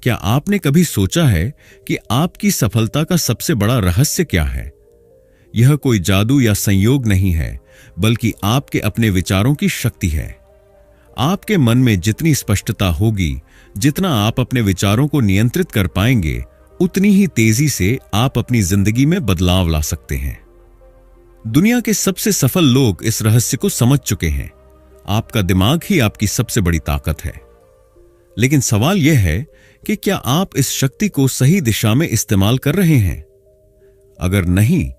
क्या आपने कभी सोचा है कि आपकी सफलता का सबसे बड़ा रहस्य क्या है? यह कोई जादू या संयोग नहीं है, बल्कि आपके अपने विचारों की शक्ति है। आपके मन में जितनी स्पष्टता होगी, जितना आप अपने विचारों को नियंत्रित कर पाएंगे, उतनी ही तेजी से आप अपनी जिंदगी में बदलाव ला सकते हैं। दुनिया के सबसे सफल लोग इस रहस्य को समझ चुके हैं। आपका दिमाग ही आपकी सबसे बड़ी ताकत है। लेकिन सवाल यह है कि क्या आप इस शक्ति को सही दिशा में इस्तेमाल कर रहे हैं? अगर नहीं,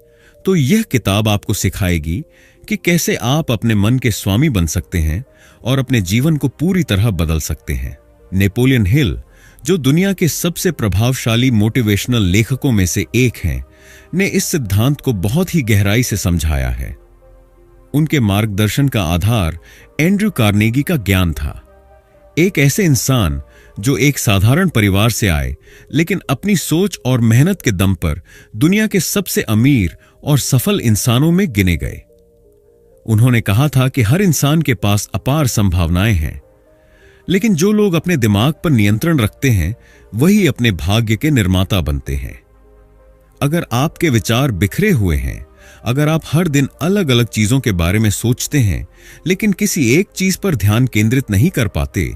तो यह किताब आपको सिखाएगी कि कैसे आप अपने मन के स्वामी बन सकते हैं और अपने जीवन को पूरी तरह बदल सकते हैं। नेपोलियन हिल, जो दुनिया के सबसे प्रभावशाली मोटिवेशनल लेखकों में से एक हैं, ने इस सिद्धांत को बहुत ही गहराई से समझाया है। उनके मार्गदर्शन का आधार एंड्रयू कार्नेगी का ज्ञान था। एक ऐसे इंसान जो एक साधारण परिवार से आए, लेकिन अपनी सोच और मेहनत के दम पर दुनिया के सबसे अमीर और सफल इंसानों में गिने गए। उन्होंने कहा था कि हर इंसान के पास अपार संभावनाएं हैं, लेकिन जो लोग अपने दिमाग पर नियंत्रण रखते हैं, वही अपने भाग्य के निर्माता बनते हैं। अगर आपके विचार बिखरे हुए हैं, अगर आप हर दिन अलग अलग चीजों के बारे में सोचते हैं, लेकिन किसी एक चीज पर ध्यान केंद्रित नहीं कर पाते,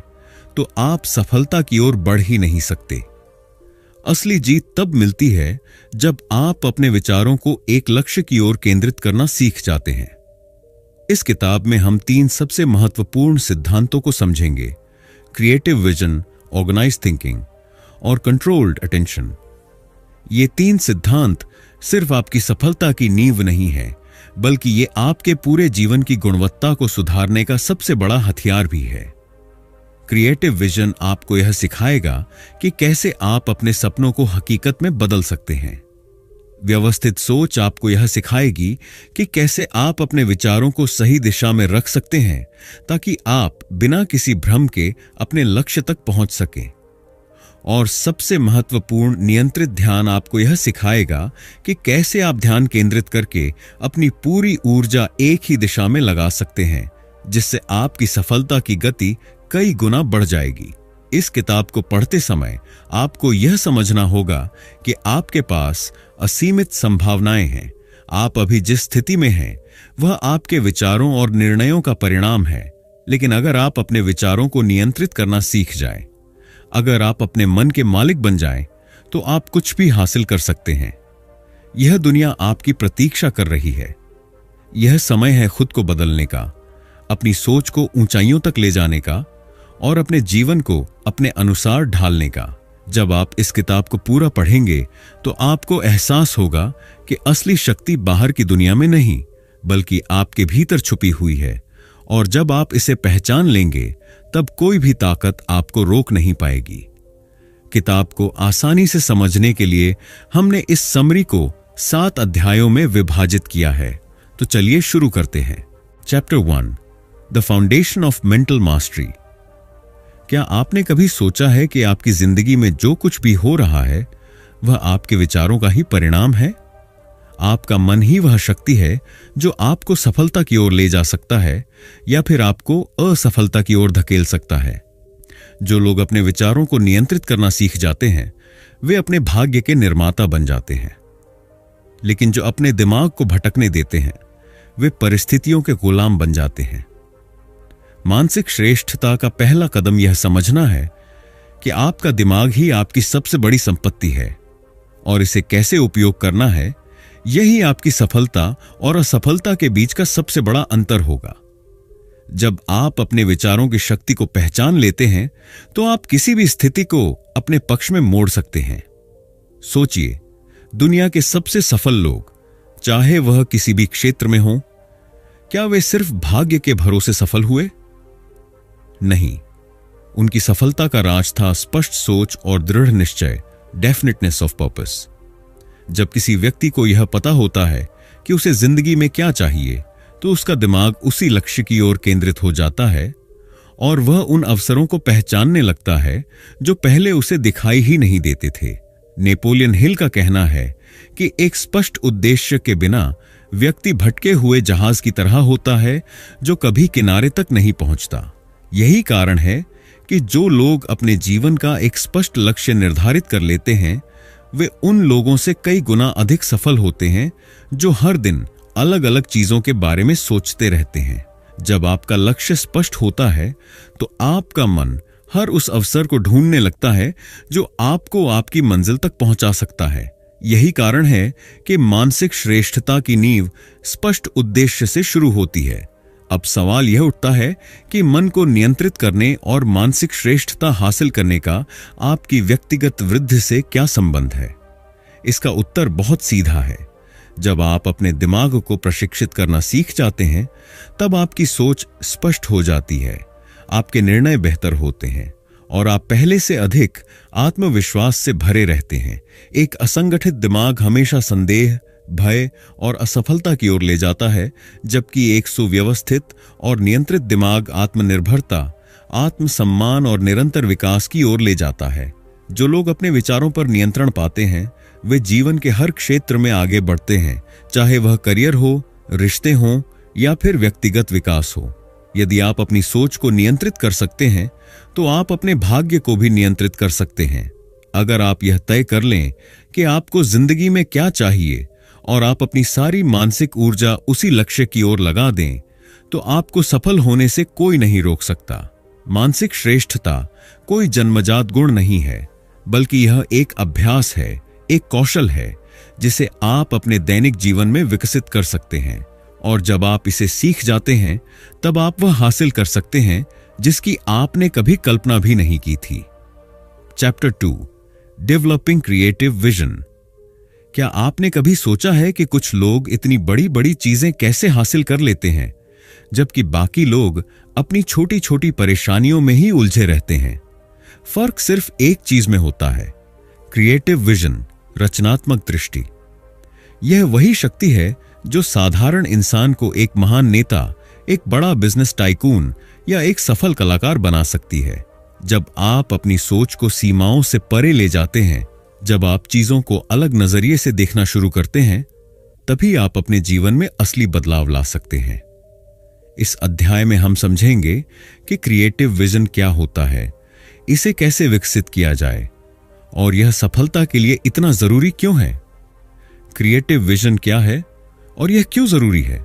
तो आप सफलता की ओर बढ़ ही नहीं सकते। असली जीत तब मिलती है जब आप अपने विचारों को एक लक्ष्य की ओर केंद्रित करना सीख जाते हैं। इस किताब में हम 3 सबसे महत्वपूर्ण सिद्धांतों को समझेंगे: क्रिएटिव विजन, ऑर्गेनाइज थिंकिंग और कंट्रोल्ड अटेंशन। ये 3 सिद्धांत सिर्फ आपकी सफलता की नींव नहीं है, बल्कि ये आपके पूरे जीवन की गुणवत्ता को सुधारने का सबसे बड़ा हथियार भी है। क्रिएटिव विजन आपको यह सिखाएगा कि कैसे आप अपने सपनों को हकीकत में बदल सकते हैं। व्यवस्थित सोच आपको यह सिखाएगी कि कैसे आप अपने विचारों को सही दिशा में रख सकते हैं, ताकि आप बिना किसी भ्रम के अपने लक्ष्य तक पहुंच सकें। और सबसे महत्वपूर्ण, नियंत्रित ध्यान आपको यह सिखाएगा कि कैसे आप ध्यान केंद्रित करके अपनी पूरी ऊर्जा एक ही दिशा में लगा सकते हैं, जिससे आपकी सफलता की गति कई गुना बढ़ जाएगी। इस किताब को पढ़ते समय आपको यह समझना होगा कि आपके पास असीमित संभावनाएं हैं। आप अभी जिस स्थिति में हैं, वह आपके विचारों और निर्णयों का परिणाम है। लेकिन अगर आप अपने विचारों को नियंत्रित करना सीख जाएं, अगर आप अपने मन के मालिक बन जाएं, तो आप कुछ भी हासिल कर सकते हैं। यह दुनिया आपकी प्रतीक्षा कर रही है। यह समय है खुद को बदलने का, अपनी सोच को ऊंचाइयों तक ले जाने का और अपने जीवन को अपने अनुसार ढालने का। जब आप इस किताब को पूरा पढ़ेंगे, तो आपको एहसास होगा कि असली शक्ति बाहर की दुनिया में नहीं, बल्कि आपके भीतर छुपी हुई है। और जब आप इसे पहचान लेंगे, तब कोई भी ताकत आपको रोक नहीं पाएगी। किताब को आसानी से समझने के लिए हमने इस समरी को 7 अध्यायों में विभाजित किया है। तो चलिए शुरू करते हैं। Chapter 1, the foundation of mental mastery. क्या आपने कभी सोचा है कि आपकी जिंदगी में जो कुछ भी हो रहा है, वह आपके विचारों का ही परिणाम है? आपका मन ही वह शक्ति है जो आपको सफलता की ओर ले जा सकता है या फिर आपको असफलता की ओर धकेल सकता है। जो लोग अपने विचारों को नियंत्रित करना सीख जाते हैं, वे अपने भाग्य के निर्माता बन जाते हैं। लेकिन जो अपने दिमाग को भटकने देते हैं, वे परिस्थितियों के गुलाम बन जाते हैं। मानसिक श्रेष्ठता का पहला कदम यह समझना है कि आपका दिमाग ही आपकी सबसे बड़ी संपत्ति है और इसे कैसे उपयोग करना है, यही आपकी सफलता और असफलता के बीच का सबसे बड़ा अंतर होगा। जब आप अपने विचारों की शक्ति को पहचान लेते हैं, तो आप किसी भी स्थिति को अपने पक्ष में मोड़ सकते हैं। सोचिए, दुनिया के सबसे सफल लोग, चाहे वह किसी भी क्षेत्र में हो, क्या वे सिर्फ भाग्य के भरोसे सफल हुए? नहीं, उनकी सफलता का राज था स्पष्ट सोच और दृढ़ निश्चय, डेफिनेटनेस ऑफ पर्पस। जब किसी व्यक्ति को यह पता होता है कि उसे जिंदगी में क्या चाहिए, तो उसका दिमाग उसी लक्ष्य की ओर केंद्रित हो जाता है और वह उन अवसरों को पहचानने लगता है जो पहले उसे दिखाई ही नहीं देते थे। नेपोलियन हिल का कहना है कि एक स्पष्ट उद्देश्य के बिना व्यक्ति भटके हुए जहाज की तरह होता है जो कभी किनारे तक नहीं पहुंचता। यही कारण है कि जो लोग अपने जीवन का एक स्पष्ट लक्ष्य निर्धारित कर लेते हैं वे उन लोगों से कई गुना अधिक सफल होते हैं जो हर दिन अलग अलग चीजों के बारे में सोचते रहते हैं। जब आपका लक्ष्य स्पष्ट होता है तो आपका मन हर उस अवसर को ढूंढने लगता है जो आपको आपकी मंजिल तक पहुंचा सकता है। यही कारण है कि मानसिक श्रेष्ठता की नींव स्पष्ट उद्देश्य से शुरू होती है। अब सवाल यह उठता है कि मन को नियंत्रित करने और मानसिक श्रेष्ठता हासिल करने का आपकी व्यक्तिगत वृद्धि से क्या संबंध है? इसका उत्तर बहुत सीधा है। जब आप अपने दिमाग को प्रशिक्षित करना सीख जाते हैं तब आपकी सोच स्पष्ट हो जाती है, आपके निर्णय बेहतर होते हैं और आप पहले से अधिक आत्मविश्वास से भरे रहते हैं। एक असंगठित दिमाग हमेशा संदेह, भय और असफलता की ओर ले जाता है, जबकि एक सुव्यवस्थित और नियंत्रित दिमाग आत्मनिर्भरता, आत्मसम्मान और निरंतर विकास की ओर ले जाता है। जो लोग अपने विचारों पर नियंत्रण पाते हैं वे जीवन के हर क्षेत्र में आगे बढ़ते हैं, चाहे वह करियर हो, रिश्ते हों या फिर व्यक्तिगत विकास हो। यदि आप अपनी सोच को नियंत्रित कर सकते हैं तो आप अपने भाग्य को भी नियंत्रित कर सकते हैं। अगर आप यह तय कर लें कि आपको जिंदगी में क्या चाहिए और आप अपनी सारी मानसिक ऊर्जा उसी लक्ष्य की ओर लगा दें तो आपको सफल होने से कोई नहीं रोक सकता। मानसिक श्रेष्ठता कोई जन्मजात गुण नहीं है, बल्कि यह एक अभ्यास है, एक कौशल है जिसे आप अपने दैनिक जीवन में विकसित कर सकते हैं। और जब आप इसे सीख जाते हैं तब आप वह हासिल कर सकते हैं जिसकी आपने कभी कल्पना भी नहीं की थी। Chapter 2, developing creative vision. क्या आपने कभी सोचा है कि कुछ लोग इतनी बड़ी बड़ी चीजें कैसे हासिल कर लेते हैं जबकि बाकी लोग अपनी छोटी छोटी परेशानियों में ही उलझे रहते हैं? फर्क सिर्फ एक चीज में होता है, क्रिएटिव विजन, रचनात्मक दृष्टि। यह वही शक्ति है जो साधारण इंसान को एक महान नेता, एक बड़ा बिजनेस टाइकून या एक सफल कलाकार बना सकती है। जब आप अपनी सोच को सीमाओं से परे ले जाते हैं, जब आप चीजों को अलग नजरिए से देखना शुरू करते हैं, तभी आप अपने जीवन में असली बदलाव ला सकते हैं। इस अध्याय में हम समझेंगे कि क्रिएटिव विजन क्या होता है, इसे कैसे विकसित किया जाए और यह सफलता के लिए इतना जरूरी क्यों है। क्रिएटिव विजन क्या है और यह क्यों जरूरी है?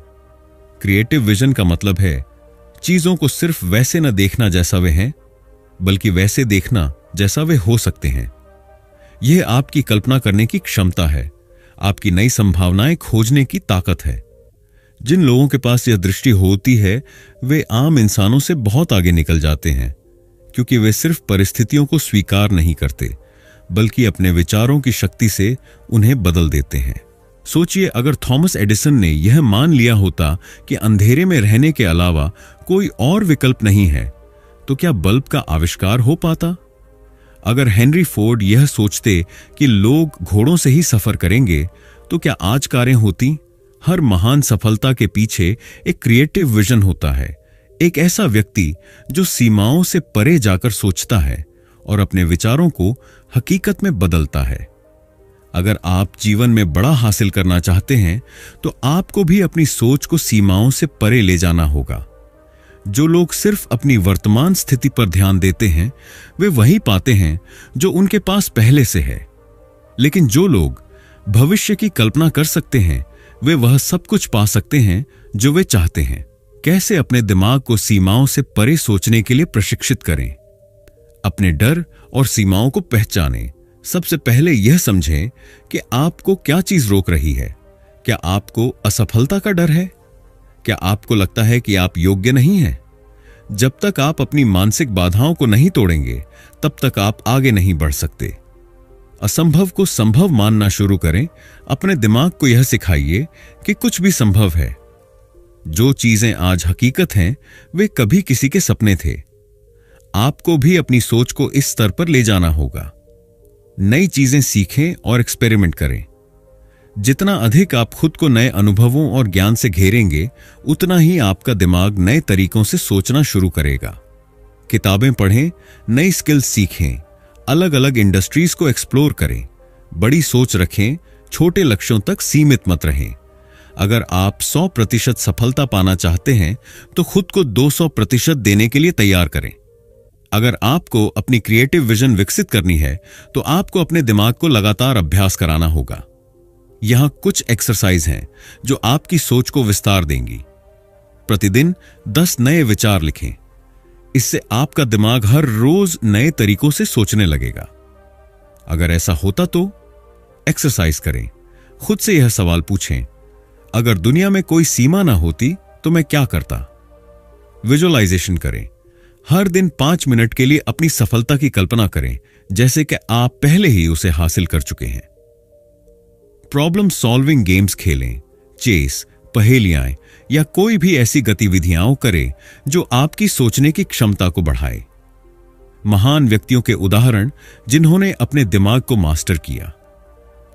क्रिएटिव विजन का मतलब है चीजों को सिर्फ वैसे न देखना जैसा वे हैं, बल्कि वैसे देखना जैसा वे हो सकते हैं। यह आपकी कल्पना करने की क्षमता है, आपकी नई संभावनाएं खोजने की ताकत है। जिन लोगों के पास यह दृष्टि होती है वे आम इंसानों से बहुत आगे निकल जाते हैं, क्योंकि वे सिर्फ परिस्थितियों को स्वीकार नहीं करते बल्कि अपने विचारों की शक्ति से उन्हें बदल देते हैं। सोचिए, अगर थॉमस एडिसन ने यह मान लिया होता कि अंधेरे में रहने के अलावा कोई और विकल्प नहीं है, तो क्या बल्ब का आविष्कार हो पाता? अगर हेनरी फोर्ड यह सोचते कि लोग घोड़ों से ही सफर करेंगे, तो क्या आज कारें होती? हर महान सफलता के पीछे एक क्रिएटिव विजन होता है, एक ऐसा व्यक्ति जो सीमाओं से परे जाकर सोचता है और अपने विचारों को हकीकत में बदलता है। अगर आप जीवन में बड़ा हासिल करना चाहते हैं तो आपको भी अपनी सोच को सीमाओं से परे ले जाना होगा। जो लोग सिर्फ अपनी वर्तमान स्थिति पर ध्यान देते हैं वे वही पाते हैं जो उनके पास पहले से है, लेकिन जो लोग भविष्य की कल्पना कर सकते हैं वे वह सब कुछ पा सकते हैं जो वे चाहते हैं। कैसे अपने दिमाग को सीमाओं से परे सोचने के लिए प्रशिक्षित करें? अपने डर और सीमाओं को पहचानें। सबसे पहले यह समझें कि आपको क्या चीज रोक रही है। क्या आपको असफलता का डर है? क्या आपको लगता है कि आप योग्य नहीं हैं? जब तक आप अपनी मानसिक बाधाओं को नहीं तोड़ेंगे तब तक आप आगे नहीं बढ़ सकते। असंभव को संभव मानना शुरू करें। अपने दिमाग को यह सिखाइए कि कुछ भी संभव है। जो चीजें आज हकीकत हैं वे कभी किसी के सपने थे। आपको भी अपनी सोच को इस स्तर पर ले जाना होगा। नई चीजें सीखें और एक्सपेरिमेंट करें। जितना अधिक आप खुद को नए अनुभवों और ज्ञान से घेरेंगे उतना ही आपका दिमाग नए तरीकों से सोचना शुरू करेगा। किताबें पढ़ें, नई स्किल्स सीखें, अलग अलग इंडस्ट्रीज को एक्सप्लोर करें, बड़ी सोच रखें, छोटे लक्ष्यों तक सीमित मत रहें। अगर आप 100% सफलता पाना चाहते हैं तो खुद को 200% देने के लिए तैयार करें। अगर आपको अपनी क्रिएटिव विजन विकसित करनी है तो आपको अपने दिमाग को लगातार अभ्यास कराना होगा। यहां कुछ एक्सरसाइज हैं जो आपकी सोच को विस्तार देंगी। प्रतिदिन 10 नए विचार लिखें। इससे आपका दिमाग हर रोज नए तरीकों से सोचने लगेगा। अगर ऐसा होता तो एक्सरसाइज करें। खुद से यह सवाल पूछें, अगर दुनिया में कोई सीमा ना होती तो मैं क्या करता। विजुअलाइजेशन करें। हर दिन 5 मिनट के लिए अपनी सफलता की कल्पना करें, जैसे कि आप पहले ही उसे हासिल कर चुके हैं। प्रॉब्लम सॉल्विंग गेम्स खेलें, चेस, पहेलियां या कोई भी ऐसी गतिविधियां करें जो आपकी सोचने की क्षमता को बढ़ाए। महान व्यक्तियों के उदाहरण जिन्होंने अपने दिमाग को मास्टर किया।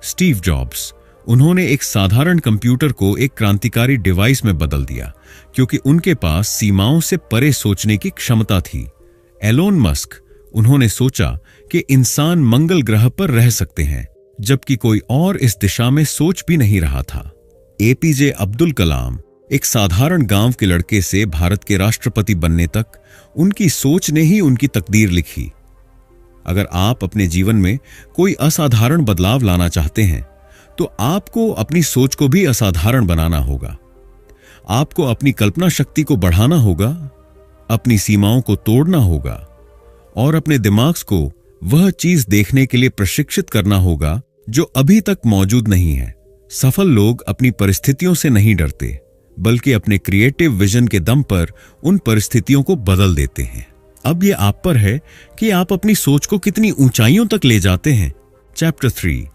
स्टीव जॉब्स, उन्होंने एक साधारण कंप्यूटर को एक क्रांतिकारी डिवाइस में बदल दिया क्योंकि उनके पास सीमाओं से परे सोचने की क्षमता थी। एलोन मस्क, उन्होंने सोचा कि इंसान मंगल ग्रह पर रह सकते हैं, जबकि कोई और इस दिशा में सोच भी नहीं रहा था। एपीजे अब्दुल कलाम, एक साधारण गांव के लड़के से भारत के राष्ट्रपति बनने तक उनकी सोच ने ही उनकी तकदीर लिखी। अगर आप अपने जीवन में कोई असाधारण बदलाव लाना चाहते हैं तो आपको अपनी सोच को भी असाधारण बनाना होगा। आपको अपनी कल्पना शक्ति को बढ़ाना होगा, अपनी सीमाओं को तोड़ना होगा और अपने दिमाग को वह चीज देखने के लिए प्रशिक्षित करना होगा जो अभी तक मौजूद नहीं है। सफल लोग अपनी परिस्थितियों से नहीं डरते, बल्कि अपने क्रिएटिव विजन के दम पर उन परिस्थितियों को बदल देते हैं। अब यह आप पर है कि आप अपनी सोच को कितनी ऊंचाइयों तक ले जाते हैं। Chapter 3,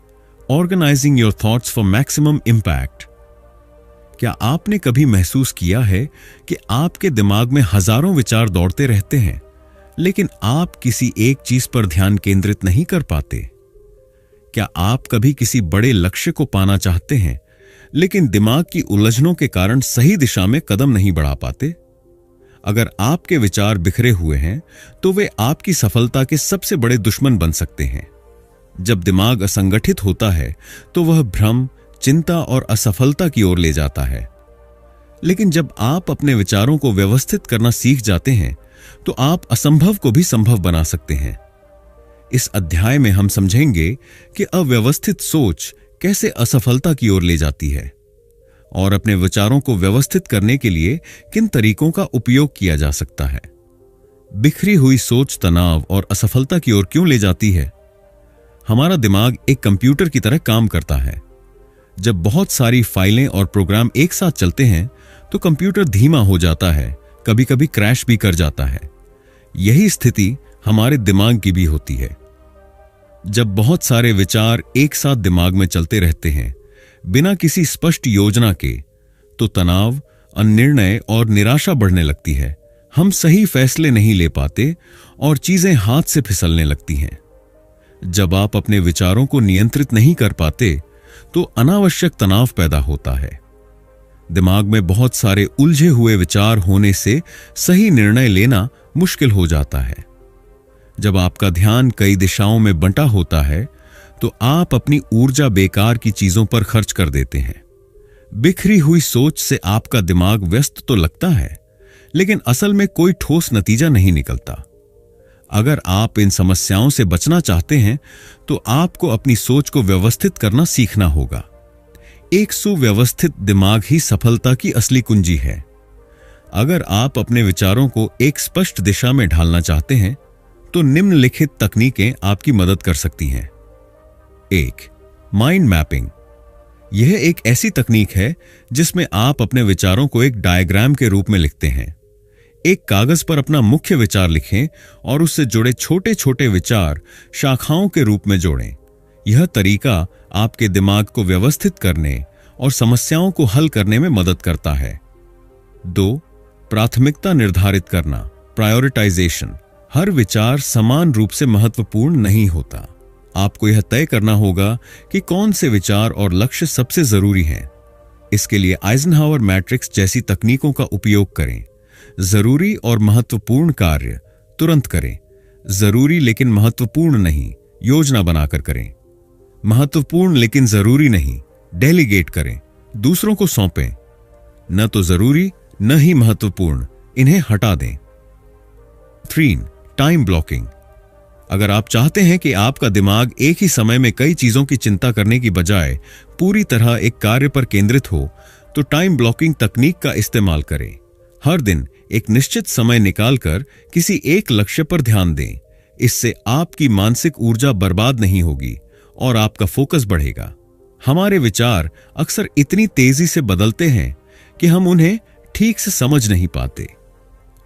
organising your thoughts for maximum impact. क्या आपने कभी महसूस किया है कि आपके दिमाग में हजारों विचार दौड़ते रहते हैं, लेकिन आप किसी एक चीज पर ध्यान केंद्रित नहीं कर पाते? क्या आप कभी किसी बड़े लक्ष्य को पाना चाहते हैं, लेकिन दिमाग की उलझनों के कारण सही दिशा में कदम नहीं बढ़ा पाते? अगर आपके विचार बिखरे हुए हैं तो वे आपकी सफलता के सबसे बड़े दुश्मन बन सकते हैं। जब दिमाग असंगठित होता है तो वह भ्रम, चिंता और असफलता की ओर ले जाता है। लेकिन जब आप अपने विचारों को व्यवस्थित करना सीख जाते हैं तो आप असंभव को भी संभव बना सकते हैं। इस अध्याय में हम समझेंगे कि अव्यवस्थित सोच कैसे असफलता की ओर ले जाती है और अपने विचारों को व्यवस्थित करने के लिए किन तरीकों का उपयोग किया जा सकता है। बिखरी हुई सोच तनाव और असफलता की ओर क्यों ले जाती है? हमारा दिमाग एक कंप्यूटर की तरह काम करता है। जब बहुत सारी फाइलें और प्रोग्राम एक साथ चलते हैं तो कंप्यूटर धीमा हो जाता है, कभी कभी क्रैश भी कर जाता है। यही स्थिति हमारे दिमाग की भी होती है। जब बहुत सारे विचार एक साथ दिमाग में चलते रहते हैं बिना किसी स्पष्ट योजना के, तो तनाव, अनिर्णय और निराशा बढ़ने लगती है। हम सही फैसले नहीं ले पाते और चीजें हाथ से फिसलने लगती हैं। जब आप अपने विचारों को नियंत्रित नहीं कर पाते तो अनावश्यक तनाव पैदा होता है। दिमाग में बहुत सारे उलझे हुए विचार होने से सही निर्णय लेना मुश्किल हो जाता है। जब आपका ध्यान कई दिशाओं में बंटा होता है तो आप अपनी ऊर्जा बेकार की चीजों पर खर्च कर देते हैं। बिखरी हुई सोच से आपका दिमाग व्यस्त तो लगता है, लेकिन असल में कोई ठोस नतीजा नहीं निकलता। अगर आप इन समस्याओं से बचना चाहते हैं तो आपको अपनी सोच को व्यवस्थित करना सीखना होगा। एक सुव्यवस्थित दिमाग ही सफलता की असली कुंजी है। अगर आप अपने विचारों को एक स्पष्ट दिशा में ढालना चाहते हैं तो निम्नलिखित तकनीकें आपकी मदद कर सकती हैं। 1. Mind mapping. यह एक ऐसी तकनीक है जिसमें आप अपने विचारों को एक डायग्राम के रूप में लिखते हैं। एक कागज पर अपना मुख्य विचार लिखें और उससे जुड़े छोटे छोटे विचार शाखाओं के रूप में जोड़ें। यह तरीका आपके दिमाग को व्यवस्थित करने और समस्याओं को हल करने में मदद करता है। 2. प्राथमिकता निर्धारित करना, प्रायोरिटाइजेशन। हर विचार समान रूप से महत्वपूर्ण नहीं होता। आपको यह तय करना होगा कि कौन से विचार और लक्ष्य सबसे जरूरी हैं। इसके लिए आइजनहावर मैट्रिक्स जैसी तकनीकों का उपयोग करें। जरूरी और महत्वपूर्ण कार्य तुरंत करें, जरूरी लेकिन महत्वपूर्ण नहीं योजना बनाकर करें। महत्वपूर्ण लेकिन जरूरी नहीं डेलीगेट करें, दूसरों को सौंपें। न तो जरूरी न ही महत्वपूर्ण, इन्हें हटा दें। 3. Time blocking. अगर आप चाहते हैं कि आपका दिमाग एक ही समय में कई चीजों की चिंता करने की बजाय पूरी तरह एक कार्य पर केंद्रित हो, तो टाइम ब्लॉकिंग तकनीक का इस्तेमाल करें। हर दिन एक निश्चित समय निकालकर किसी एक लक्ष्य पर ध्यान दें। इससे आपकी मानसिक ऊर्जा बर्बाद नहीं होगी और आपका फोकस बढ़ेगा। हमारे विचार अक्सर इतनी तेजी से बदलते हैं कि हम उन्हें ठीक से समझ नहीं पाते।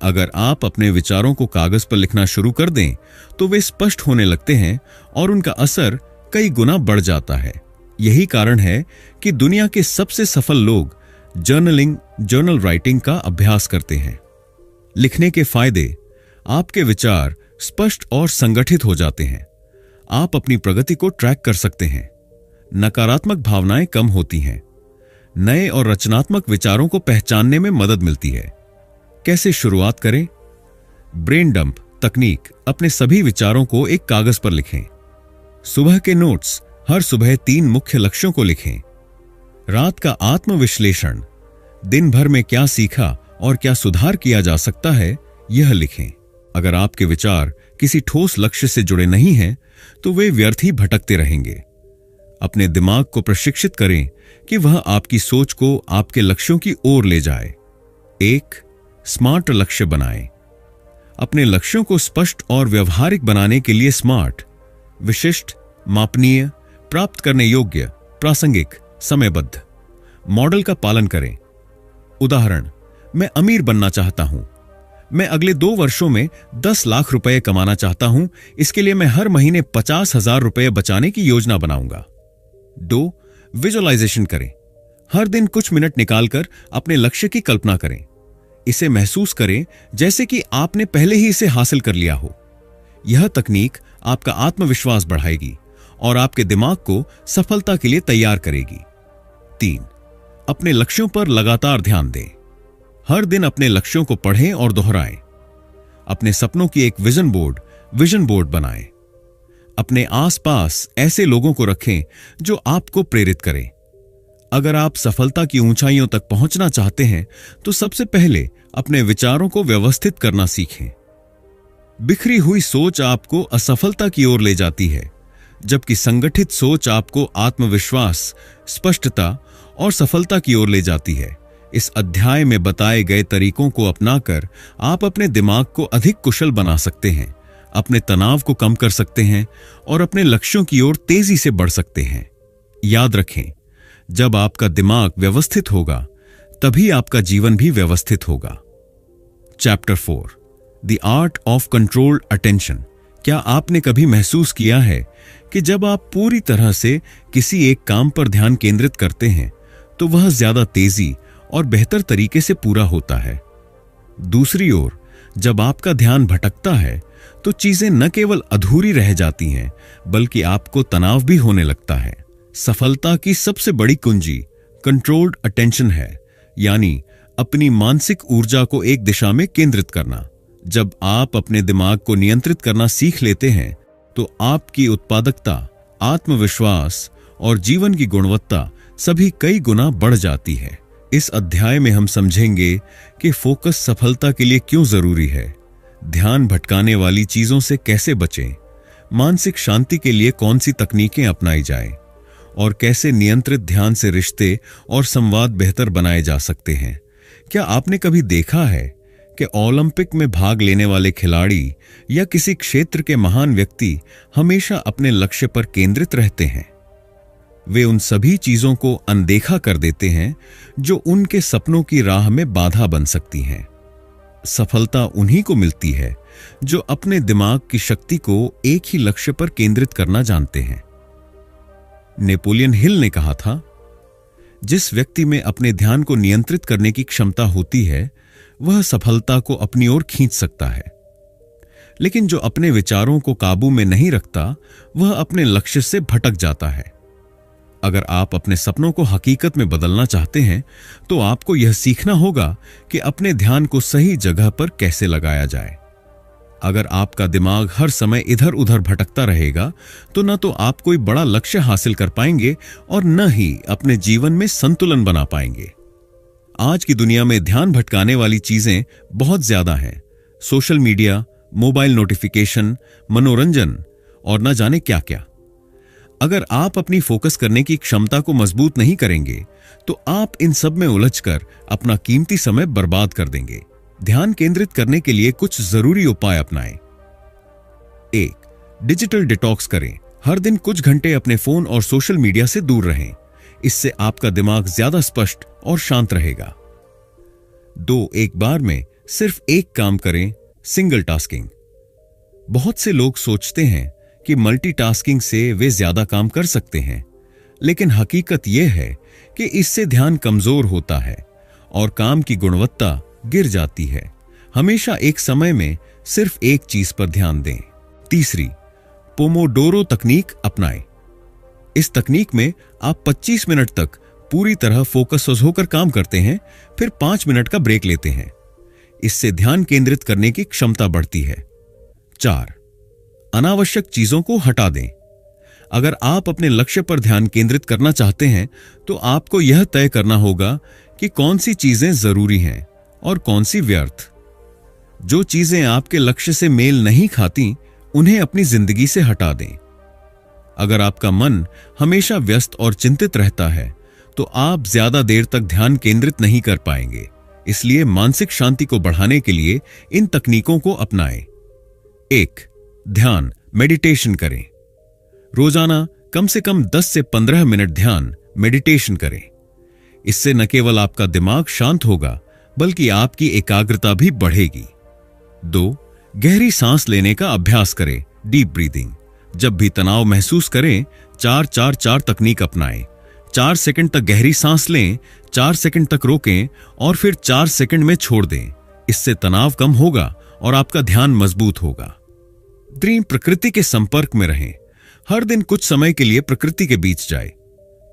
अगर आप अपने विचारों को कागज पर लिखना शुरू कर दें तो वे स्पष्ट होने लगते हैं और उनका असर कई गुना बढ़ जाता है। यही कारण है कि दुनिया के सबसे सफल लोग जर्नल राइटिंग का अभ्यास करते हैं। लिखने के फायदे: आपके विचार स्पष्ट और संगठित हो जाते हैं। आप अपनी प्रगति को ट्रैक कर सकते हैं। नकारात्मक भावनाएं कम होती हैं। नए और रचनात्मक विचारों को पहचानने में मदद मिलती है। कैसे शुरुआत करें? ब्रेन डंप तकनीक। अपने सभी विचारों को एक कागज पर लिखें। सुबह के नोट्स: हर सुबह 3 मुख्य लक्ष्यों को लिखें। रात का आत्मविश्लेषण: दिन भर में क्या सीखा और क्या सुधार किया जा सकता है, यह लिखें। अगर आपके विचार किसी ठोस लक्ष्य से जुड़े नहीं हैं, तो वे व्यर्थ ही भटकते रहेंगे। अपने दिमाग को प्रशिक्षित करें कि वह आपकी सोच को आपके लक्ष्यों की ओर ले जाए। एक स्मार्ट लक्ष्य बनाएं। अपने लक्ष्यों को स्पष्ट और व्यवहारिक बनाने के लिए स्मार्ट, विशिष्ट, मापनीय, प्राप्त करने योग्य, प्रासंगिक, समयबद्ध मॉडल का पालन करें। उदाहरण: मैं अमीर बनना चाहता हूं। मैं अगले 2 वर्षों में 10 लाख रुपए कमाना चाहता हूं। इसके लिए मैं हर महीने 50,000 रुपए बचाने की योजना बनाऊंगा। 2 विजुअलाइजेशन करें। हर दिन कुछ मिनट निकालकर अपने लक्ष्य की कल्पना करें। इसे महसूस करें जैसे कि आपने पहले ही इसे हासिल कर लिया हो। यह तकनीक आपका आत्मविश्वास बढ़ाएगी और आपके दिमाग को सफलता के लिए तैयार करेगी। 3 अपने लक्ष्यों पर लगातार ध्यान दें। हर दिन अपने लक्ष्यों को पढ़ें और दोहराएं। अपने सपनों की एक विजन बोर्ड बनाएं। अपने आसपास ऐसे लोगों को रखें जो आपको प्रेरित करें। अगर आप सफलता की ऊंचाइयों तक पहुंचना चाहते हैं तो सबसे पहले अपने विचारों को व्यवस्थित करना सीखें। बिखरी हुई सोच आपको असफलता की ओर ले जाती है, जबकि संगठित सोच आपको आत्मविश्वास, स्पष्टता और सफलता की ओर ले जाती है। इस अध्याय में बताए गए तरीकों को अपनाकर आप अपने दिमाग को अधिक कुशल बना सकते हैं, अपने तनाव को कम कर सकते हैं और अपने लक्ष्यों की ओर तेजी से बढ़ सकते हैं। याद रखें, जब आपका दिमाग व्यवस्थित होगा, तभी आपका जीवन भी व्यवस्थित होगा। Chapter 4 the art of controlled attention. क्या आपने कभी महसूस किया है कि जब आप पूरी तरह से किसी एक काम पर ध्यान केंद्रित करते हैं तो वह ज्यादा तेजी और बेहतर तरीके से पूरा होता है? दूसरी ओर, जब आपका ध्यान भटकता है तो चीजें न केवल अधूरी रह जाती हैं, बल्कि आपको तनाव भी होने लगता है। सफलता की सबसे बड़ी कुंजी कंट्रोल्ड अटेंशन है, यानी अपनी मानसिक ऊर्जा को एक दिशा में केंद्रित करना। जब आप अपने दिमाग को नियंत्रित करना सीख लेते हैं तो आपकी उत्पादकता, आत्मविश्वास और जीवन की गुणवत्ता सभी कई गुना बढ़ जाती है। इस अध्याय में हम समझेंगे कि फोकस सफलता के लिए क्यों जरूरी है, ध्यान भटकाने वाली चीजों से कैसे बचें, मानसिक शांति के लिए कौन सी तकनीकें अपनाई जाएं और कैसे नियंत्रित ध्यान से रिश्ते और संवाद बेहतर बनाए जा सकते हैं। क्या आपने कभी देखा है कि ओलंपिक में भाग लेने वाले खिलाड़ी या किसी क्षेत्र के महान व्यक्ति हमेशा अपने लक्ष्य पर केंद्रित रहते हैं? वे उन सभी चीजों को अनदेखा कर देते हैं जो उनके सपनों की राह में बाधा बन सकती हैं। सफलता उन्हीं को मिलती है जो अपने दिमाग की शक्ति को एक ही लक्ष्य पर केंद्रित करना जानते हैं। नेपोलियन हिल ने कहा था, जिस व्यक्ति में अपने ध्यान को नियंत्रित करने की क्षमता होती है वह सफलता को अपनी ओर खींच सकता है, लेकिन जो अपने विचारों को काबू में नहीं रखता वह अपने लक्ष्य से भटक जाता है। अगर आप अपने सपनों को हकीकत में बदलना चाहते हैं तो आपको यह सीखना होगा कि अपने ध्यान को सही जगह पर कैसे लगाया जाए। अगर आपका दिमाग हर समय इधर उधर भटकता रहेगा तो न तो आप कोई बड़ा लक्ष्य हासिल कर पाएंगे और न ही अपने जीवन में संतुलन बना पाएंगे। आज की दुनिया में ध्यान भटकाने वाली चीजें बहुत ज्यादा हैं। सोशल मीडिया, मोबाइल नोटिफिकेशन, मनोरंजन और न जाने क्या क्या। अगर आप अपनी फोकस करने की क्षमता को मजबूत नहीं करेंगे तो आप इन सब में उलझकर अपना कीमती समय बर्बाद कर देंगे। ध्यान केंद्रित करने के लिए कुछ जरूरी उपाय अपनाएं। 1. डिजिटल डिटॉक्स करें। हर दिन कुछ घंटे अपने फोन और सोशल मीडिया से दूर रहें। इससे आपका दिमाग ज्यादा स्पष्ट और शांत रहेगा। 2. एक बार में सिर्फ एक काम करें, सिंगल टास्किंग। बहुत से लोग सोचते हैं कि मल्टीटास्किंग से वे ज्यादा काम कर सकते हैं, लेकिन हकीकत यह है कि इससे ध्यान कमजोर होता है और काम की गुणवत्ता गिर जाती है। हमेशा एक समय में सिर्फ एक चीज पर ध्यान दें। 3. पोमोडोरो तकनीक अपनाएं। इस तकनीक में आप 25 मिनट तक पूरी तरह फोकस होकर काम करते हैं, फिर 5 मिनट का ब्रेक लेते हैं। इससे ध्यान केंद्रित करने की क्षमता बढ़ती है। 4. अनावश्यक चीजों को हटा दें। अगर आप अपने लक्ष्य पर ध्यान केंद्रित करना चाहते हैं तो आपको यह तय करना होगा कि कौन सी चीजें जरूरी हैं और कौन सी व्यर्थ। जो चीजें आपके लक्ष्य से मेल नहीं खाती उन्हें अपनी जिंदगी से हटा दें। अगर आपका मन हमेशा व्यस्त और चिंतित रहता है तो आप ज्यादा देर तक ध्यान केंद्रित नहीं कर पाएंगे। इसलिए मानसिक शांति को बढ़ाने के लिए इन तकनीकों को अपनाएं। 1. ध्यान मेडिटेशन करें। रोजाना कम से कम 10 से 15 मिनट ध्यान मेडिटेशन करें। इससे न केवल आपका दिमाग शांत होगा बल्कि आपकी एकाग्रता भी बढ़ेगी। 2. गहरी सांस लेने का अभ्यास करें, डीप ब्रीदिंग। जब भी तनाव महसूस करें 4-4-4 तकनीक अपनाएं। 4 सेकंड तक गहरी सांस लें, 4 सेकंड तक रोकें और फिर 4 सेकंड में छोड़ दें। इससे तनाव कम होगा और आपका ध्यान मजबूत होगा। 3. प्रकृति के संपर्क में रहें। हर दिन कुछ समय के लिए प्रकृति के बीच जाए।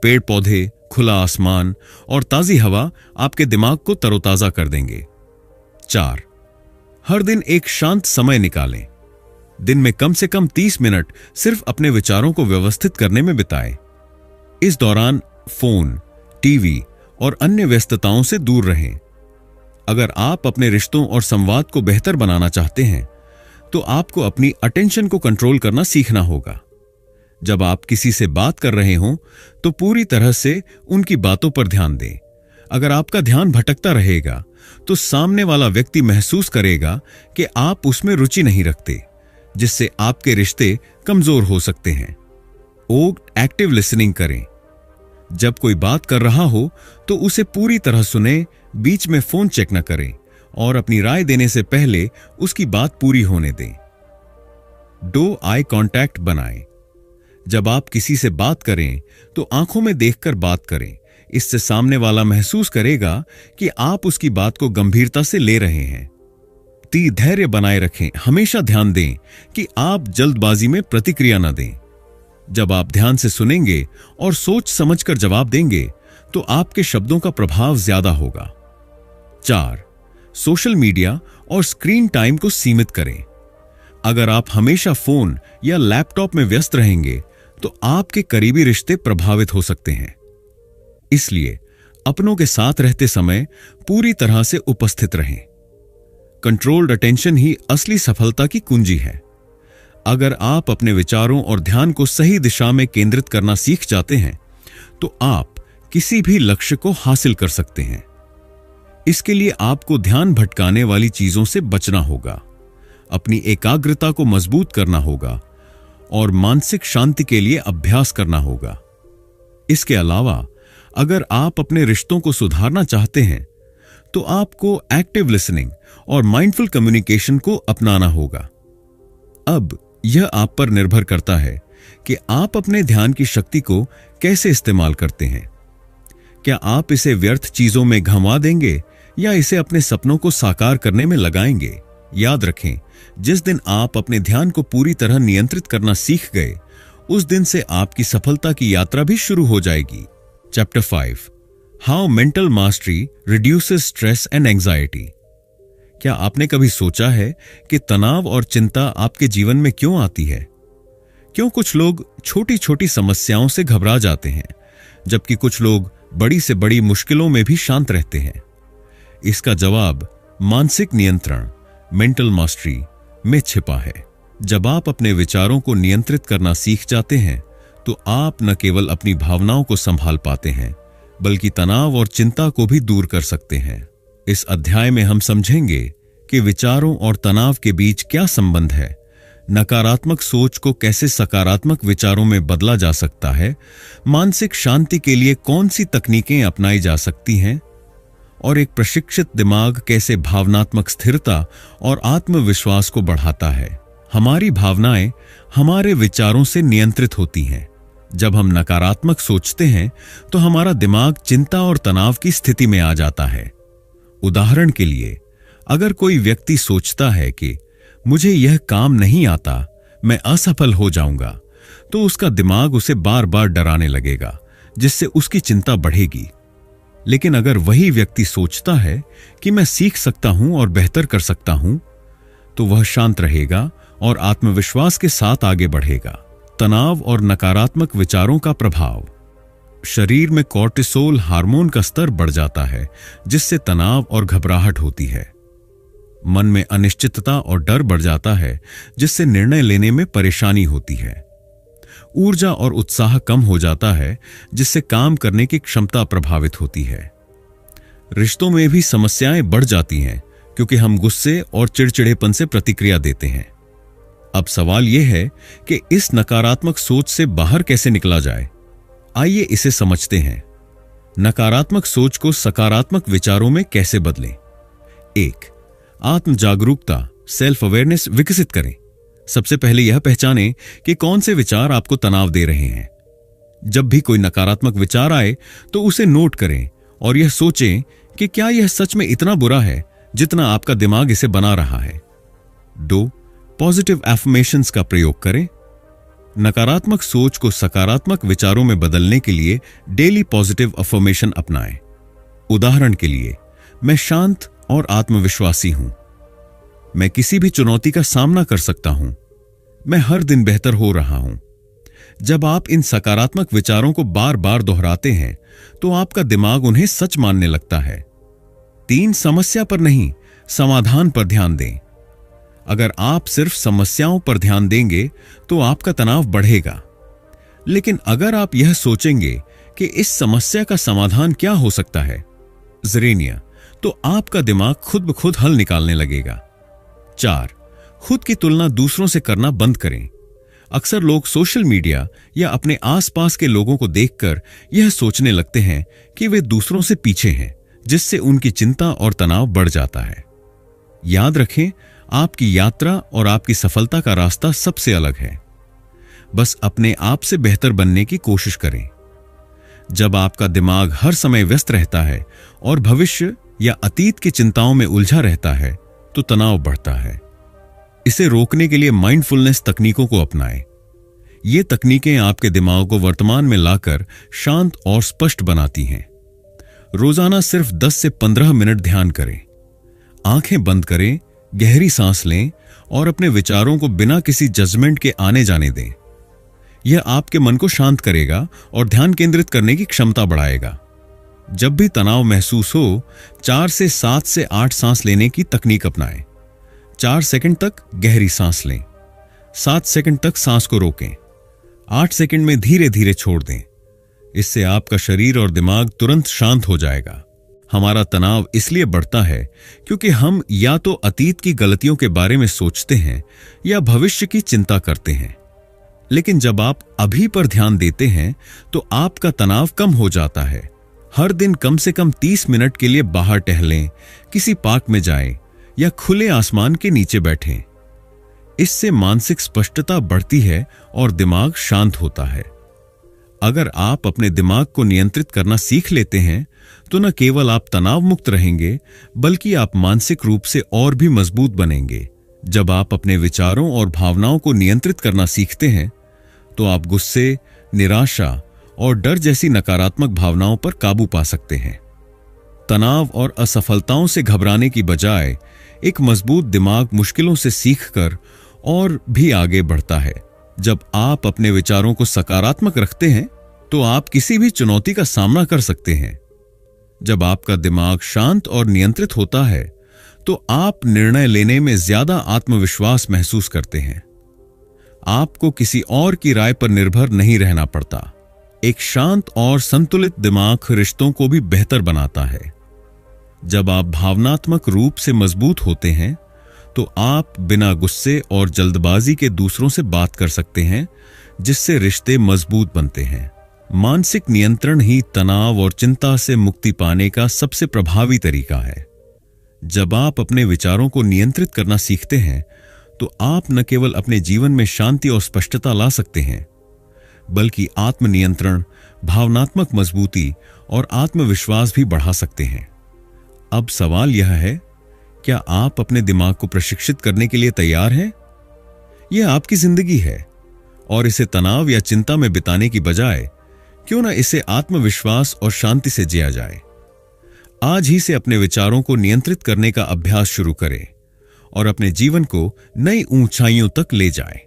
पेड़ पौधे, खुला आसमान और ताजी हवा आपके दिमाग को तरोताजा कर देंगे। 4. हर दिन एक शांत समय निकालें। दिन में कम से कम 30 मिनट सिर्फ अपने विचारों को व्यवस्थित करने में बिताएं। इस दौरान फोन, टीवी और अन्य व्यस्तताओं से दूर रहें। अगर आप अपने रिश्तों और संवाद को बेहतर बनाना चाहते हैं तो आपको अपनी अटेंशन को कंट्रोल करना सीखना होगा। जब आप किसी से बात कर रहे हों तो पूरी तरह से उनकी बातों पर ध्यान दें। अगर आपका ध्यान भटकता रहेगा तो सामने वाला व्यक्ति महसूस करेगा कि आप उसमें रुचि नहीं रखते, जिससे आपके रिश्ते कमजोर हो सकते हैं। एक्टिव लिसनिंग करें। जब कोई बात कर रहा हो तो उसे पूरी तरह सुने, बीच में फोन चेक न करें और अपनी राय देने से पहले उसकी बात पूरी होने दें। आई कांटेक्ट बनाएं। जब आप किसी से बात करें तो आंखों में देखकर बात करें। इससे सामने वाला महसूस करेगा कि आप उसकी बात को गंभीरता से ले रहे हैं। धैर्य बनाए रखें। हमेशा ध्यान दें कि आप जल्दबाजी में प्रतिक्रिया न दें। जब आप ध्यान से सुनेंगे और सोच समझकर जवाब देंगे तो आपके शब्दों का प्रभाव ज्यादा होगा। 4. सोशल मीडिया और स्क्रीन टाइम को सीमित करें। अगर आप हमेशा फोन या लैपटॉप में व्यस्त रहेंगे तो आपके करीबी रिश्ते प्रभावित हो सकते हैं। इसलिए अपनों के साथ रहते समय पूरी तरह से उपस्थित रहें। कंट्रोल्ड अटेंशन ही असली सफलता की कुंजी है। अगर आप अपने विचारों और ध्यान को सही दिशा में केंद्रित करना सीख जाते हैं तो आप किसी भी लक्ष्य को हासिल कर सकते हैं। इसके लिए आपको ध्यान भटकाने वाली चीजों से बचना होगा, अपनी एकाग्रता को मजबूत करना होगा और मानसिक शांति के लिए अभ्यास करना होगा। इसके अलावा अगर आप अपने रिश्तों को सुधारना चाहते हैं तो आपको एक्टिव लिसनिंग और माइंडफुल कम्युनिकेशन को अपनाना होगा। अब यह आप पर निर्भर करता है कि आप अपने ध्यान की शक्ति को कैसे इस्तेमाल करते हैं। क्या आप इसे व्यर्थ चीजों में घुमा देंगे या इसे अपने सपनों को साकार करने में लगाएंगे? याद रखें, जिस दिन आप अपने ध्यान को पूरी तरह नियंत्रित करना सीख गए उस दिन से आपकी सफलता की यात्रा भी शुरू हो जाएगी। Chapter 5 how mental mastery reduces stress and anxiety. क्या आपने कभी सोचा है कि तनाव और चिंता आपके जीवन में क्यों आती है? क्यों कुछ लोग छोटी छोटी समस्याओं से घबरा जाते हैं जबकि कुछ लोग बड़ी से बड़ी मुश्किलों में भी शांत रहते हैं? इसका जवाब मानसिक नियंत्रण, मेंटल मास्टरी, में छिपा है। जब आप अपने विचारों को नियंत्रित करना सीख जाते हैं तो आप न केवल अपनी भावनाओं को संभाल पाते हैं बल्कि तनाव और चिंता को भी दूर कर सकते हैं। इस अध्याय में हम समझेंगे कि विचारों और तनाव के बीच क्या संबंध है, नकारात्मक सोच को कैसे सकारात्मक विचारों में बदला जा सकता है, मानसिक शांति के लिए कौन सी तकनीकें अपनाई जा सकती हैं और एक प्रशिक्षित दिमाग कैसे भावनात्मक स्थिरता और आत्मविश्वास को बढ़ाता है। हमारी भावनाएं हमारे विचारों से नियंत्रित होती हैं। जब हम नकारात्मक सोचते हैं तो हमारा दिमाग चिंता और तनाव की स्थिति में आ जाता है। उदाहरण के लिए, अगर कोई व्यक्ति सोचता है कि मुझे यह काम नहीं आता, मैं असफल हो जाऊंगा, तो उसका दिमाग उसे बार बार डराने लगेगा, जिससे उसकी चिंता बढ़ेगी। लेकिन अगर वही व्यक्ति सोचता है कि मैं सीख सकता हूं और बेहतर कर सकता हूं, तो वह शांत रहेगा और आत्मविश्वास के साथ आगे बढ़ेगा। तनाव और नकारात्मक विचारों का प्रभाव। शरीर में कॉर्टिसोल हार्मोन का स्तर बढ़ जाता है, जिससे तनाव और घबराहट होती है। मन में अनिश्चितता और डर बढ़ जाता है, जिससे निर्णय लेने में परेशानी होती है। ऊर्जा और उत्साह कम हो जाता है, जिससे काम करने की क्षमता प्रभावित होती है। रिश्तों में भी समस्याएं बढ़ जाती हैं, क्योंकि हम गुस्से और चिड़चिड़ेपन से प्रतिक्रिया देते हैं। अब सवाल यह है कि इस नकारात्मक सोच से बाहर कैसे निकला जाए। आइए इसे समझते हैं। नकारात्मक सोच को सकारात्मक विचारों में कैसे बदलें। 1. आत्म जागरूकता, सेल्फ अवेयरनेस विकसित करें। सबसे पहले यह पहचानें कि कौन से विचार आपको तनाव दे रहे हैं। जब भी कोई नकारात्मक विचार आए तो उसे नोट करें और यह सोचें कि क्या यह सच में इतना बुरा है जितना आपका दिमाग इसे बना रहा है। 2. पॉजिटिव एफर्मेशंस का प्रयोग करें। नकारात्मक सोच को सकारात्मक विचारों में बदलने के लिए डेली पॉजिटिव अफर्मेशन अपनाएं। उदाहरण के लिए, मैं शांत और आत्मविश्वासी हूं, मैं किसी भी चुनौती का सामना कर सकता हूं, मैं हर दिन बेहतर हो रहा हूं। जब आप इन सकारात्मक विचारों को बार बार दोहराते हैं तो आपका दिमाग उन्हें सच मानने लगता है। 3. समस्या पर नहीं, समाधान पर ध्यान दें। अगर आप सिर्फ समस्याओं पर ध्यान देंगे तो आपका तनाव बढ़ेगा। लेकिन अगर आप यह सोचेंगे कि इस समस्या का समाधान क्या हो सकता है, ज़ेरेनिया, तो आपका दिमाग खुद ब खुद हल निकालने लगेगा। 4. खुद की तुलना दूसरों से करना बंद करें। अक्सर लोग सोशल मीडिया या अपने आसपास के लोगों को देखकर यह सोचने लगते हैं कि वे दूसरों से पीछे हैं, जिससे उनकी चिंता और तनाव बढ़ जाता है। याद रखें, आपकी यात्रा और आपकी सफलता का रास्ता सबसे अलग है। बस अपने आप से बेहतर बनने की कोशिश करें। जब आपका दिमाग हर समय व्यस्त रहता है और भविष्य या अतीत की चिंताओं में उलझा रहता है तो तनाव बढ़ता है। इसे रोकने के लिए माइंडफुलनेस तकनीकों को अपनाएं। ये तकनीकें आपके दिमाग को वर्तमान में लाकर शांत और स्पष्ट बनाती हैं। रोजाना सिर्फ 10 से 15 मिनट ध्यान करें। आंखें बंद करें, गहरी सांस लें और अपने विचारों को बिना किसी जजमेंट के आने जाने दें। यह आपके मन को शांत करेगा और ध्यान केंद्रित करने की क्षमता बढ़ाएगा। जब भी तनाव महसूस हो, 4 से 7 से 8 सांस लेने की तकनीक अपनाएं। 4 सेकंड तक गहरी सांस लें, 7 सेकंड तक सांस को रोकें, 8 सेकंड में धीरे धीरे छोड़ दें। इससे आपका शरीर और दिमाग तुरंत शांत हो जाएगा। हमारा तनाव इसलिए बढ़ता है क्योंकि हम या तो अतीत की गलतियों के बारे में सोचते हैं या भविष्य की चिंता करते हैं। लेकिन जब आप अभी पर ध्यान देते हैं तो आपका तनाव कम हो जाता है। हर दिन कम से कम 30 मिनट के लिए बाहर टहलें, किसी पार्क में जाएं या खुले आसमान के नीचे बैठें। इससे मानसिक स्पष्टता बढ़ती है और दिमाग शांत होता है। अगर आप अपने दिमाग को नियंत्रित करना सीख लेते हैं तो न केवल आप तनाव मुक्त रहेंगे बल्कि आप मानसिक रूप से और भी मजबूत बनेंगे। जब आप अपने विचारों और भावनाओं को नियंत्रित करना सीखते हैं तो आप गुस्से, निराशा और डर जैसी नकारात्मक भावनाओं पर काबू पा सकते हैं। तनाव और असफलताओं से घबराने की बजाय एक मजबूत दिमाग मुश्किलों से सीखकर और भी आगे बढ़ता है। जब आप अपने विचारों को सकारात्मक रखते हैं तो आप किसी भी चुनौती का सामना कर सकते हैं। जब आपका दिमाग शांत और नियंत्रित होता है तो आप निर्णय लेने में ज्यादा आत्मविश्वास महसूस करते हैं। आपको किसी और की राय पर निर्भर नहीं रहना पड़ता। एक शांत और संतुलित दिमाग रिश्तों को भी बेहतर बनाता है। जब आप भावनात्मक रूप से मजबूत होते हैं तो आप बिना गुस्से और जल्दबाजी के दूसरों से बात कर सकते हैं, जिससे रिश्ते मजबूत बनते हैं। मानसिक नियंत्रण ही तनाव और चिंता से मुक्ति पाने का सबसे प्रभावी तरीका है। जब आप अपने विचारों को नियंत्रित करना सीखते हैं तो आप न केवल अपने जीवन में शांति और स्पष्टता ला सकते हैं, बल्कि आत्मनियंत्रण, भावनात्मक मजबूती और आत्मविश्वास भी बढ़ा सकते हैं। अब सवाल यह है, क्या आप अपने दिमाग को प्रशिक्षित करने के लिए तैयार हैं? यह आपकी जिंदगी है और इसे तनाव या चिंता में बिताने की बजाय क्यों ना इसे आत्मविश्वास और शांति से जिया जाए। आज ही से अपने विचारों को नियंत्रित करने का अभ्यास शुरू करें और अपने जीवन को नई ऊंचाइयों तक ले जाएं।